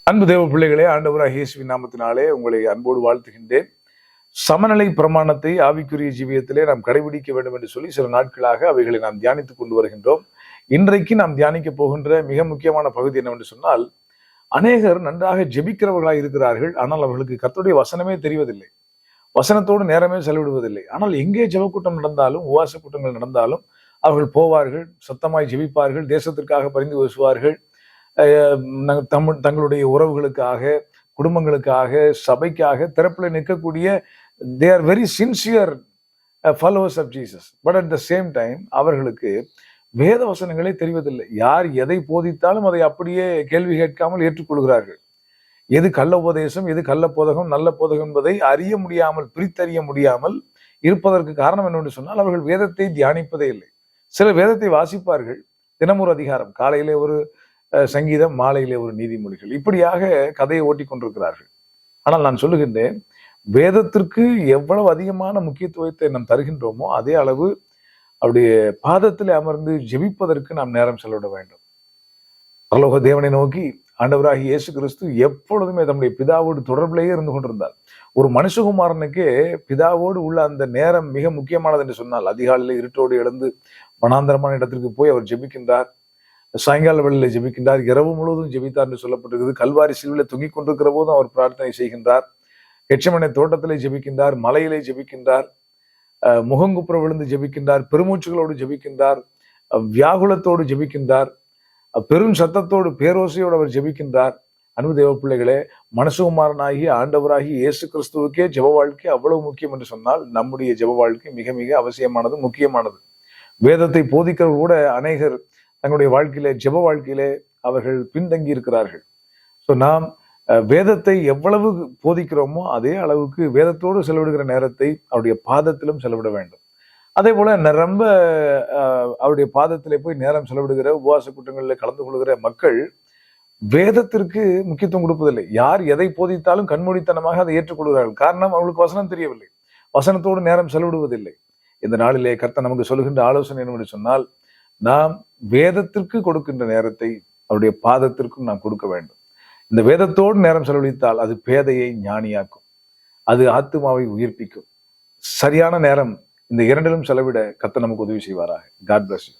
அன்பு தேவ பிள்ளைகளே, ஆண்டவராகிய இயேசுவின் நாமத்தினாலே உங்களை அன்போடு வாழ்த்துகின்றேன். சமநிலை பிரமாணத்தை ஆவிக்குரிய ஜீவியத்திலே நாம் கடைபிடிக்க வேண்டும் என்று சொல்லி சில நாட்களாக அவைகளை நாம் தியானித்துக் கொண்டு வருகின்றோம். இன்றைக்கு நாம் தியானிக்க போகின்ற மிக முக்கியமான பகுதி என்னவென்று சொன்னால், அநேகர் நன்றாக ஜெபிக்கிறவர்களாக இருக்கிறார்கள். ஆனால் அவர்களுக்கு கர்த்தருடைய வசனமே தெரிவதில்லை, வசனத்தோடு நேரமே செலவிடுவதில்லை. ஆனால் எங்கே ஜெப கூட்டம் நடந்தாலும், உபவாச கூட்டங்கள் நடந்தாலும் அவர்கள் போவார்கள், சத்தமாய் ஜெபிப்பார்கள், தேசத்திற்காக பரிந்து பேசுவார்கள், தங்களுடைய உறவுகளுக்காக, குடும்பங்களுக்காக, சபைக்காக திறப்பில் நிற்கக்கூடிய they are very sincere followers of Jesus. But at the same time அவர்களுக்கு வேத வசனங்களே தெரிவதில்லை. யார் எதை போதித்தாலும் அதை அப்படியே கேள்வி கேட்காமல் ஏற்றுக்கொள்கிறார்கள். எது கள்ள உபதேசம், எது கள்ள போதகம், நல்ல போதகம் என்பதை அறிய முடியாமல், பிரித்தறிய முடியாமல் இருப்பதற்கு காரணம் என்னவென்று சொன்னால், அவர்கள் வேதத்தை தியானிப்பதே இல்லை. சில வேதத்தை வாசிப்பார்கள், தினமொரு அதிகாரம், காலையிலே ஒரு சங்கீதம், மாலையிலே ஒரு நீதிமொழிகள், இப்படியாக கதையை ஓட்டி கொண்டிருக்கிறார்கள். ஆனால் நான் சொல்லுகின்றேன், வேதத்திற்கு எவ்வளவு அதிகமான முக்கியத்துவத்தை நாம் தருகின்றோமோ அதே அளவு அவருடைய பாதத்தில் அமர்ந்து ஜெபிப்பதற்கு நாம் நேரம் செலவிட வேண்டும். பரலோக தேவனை நோக்கி ஆண்டவராகிய இயேசு கிறிஸ்து எப்பொழுதுமே தம்முடைய பிதாவோடு தொடர்பிலேயே இருந்து கொண்டிருந்தார். ஒரு மனுஷகுமாரனுக்கு பிதாவோடு உள்ள அந்த நேரம் மிக முக்கியமானது என்று சொன்னால், அதிகாலையில இருட்டோடு எழுந்து வனாந்தரமான இடத்திற்கு போய் அவர் ஜெபிக்கின்றார், சாயங்கால வேளையில ஜெபிக்கின்றார், இரவு முழுவதும் ஜெபித்தார் என்று சொல்லப்பட்டிருக்கிறது. கல்வாரி சிலுவையில தொங்கிக் கொண்டிருக்கிற போதும் அவர் பிரார்த்தனை செய்கின்றார், கெட்செமனே தோட்டத்திலே ஜெபிக்கின்றார், மலையிலே ஜெபிக்கின்றார், முகங்குப்புற விழுந்து ஜெபிக்கின்றார், பெருமூச்சுகளோடு ஜெபிக்கின்றார், வியாகுலத்தோடு ஜெபிக்கின்றார், பெரும் சத்தத்தோடு பேரோசையோடு அவர் ஜெபிக்கின்றார். அன்பு தேவ பிள்ளைகளே, மனுஷகுமாரனாகிய ஆண்டவராகிய இயேசு கிறிஸ்துவுக்கே ஜெப வாழ்க்கை அவ்வளவு முக்கியம் என்று சொன்னால், நம்முடைய ஜெப வாழ்க்கை மிக மிக அவசியமானது, முக்கியமானது. வேதத்தை போதிக்கிறவர்கள் கூட அநேகர் தங்களுடைய வாழ்க்கையிலே, ஜெப வாழ்க்கையிலே அவர்கள் பின்தங்கி இருக்கிறார்கள். ஸோ நாம் வேதத்தை எவ்வளவு போதிக்கிறோமோ அதே அளவுக்கு வேதத்தோடு செலவிடுகிற நேரத்தை அவருடைய பாதத்திலும் செலவிட வேண்டும். அதே போல ரொம்ப அவருடைய பாதத்திலே போய் நேரம் செலவிடுகிற, உபவாச கூட்டங்களில் கலந்து கொள்கிற மக்கள் வேதத்திற்கு முக்கியத்துவம் கொடுப்பதில்லை. யார் எதை போதித்தாலும் கண்மூடித்தனமாக அதை ஏற்றுக்கொள்கிறார்கள். காரணம், அவர்களுக்கு வசனம் தெரியவில்லை, வசனத்தோடு நேரம் செலவிடுவதில்லை. இந்த நாளிலே கர்த்தர் நமக்கு சொல்லுகின்ற ஆலோசனை என்னவென்று சொன்னால், நாம் வேதத்திற்கு கொடுக்கின்ற நேரத்தை அவருடைய பாதத்திற்கும் நாம் கொடுக்க வேண்டும். இந்த வேதத்தோடு நேரம் செலவழித்தால் அது பேதையை ஞானியாக்கும், அது ஆத்துமாவை உயிர்ப்பிக்கும். சரியான நேரம் இந்த இரண்டிலும் செலவிட கர்த்தர் நமக்கு உதவி செய்வாராக. God bless you.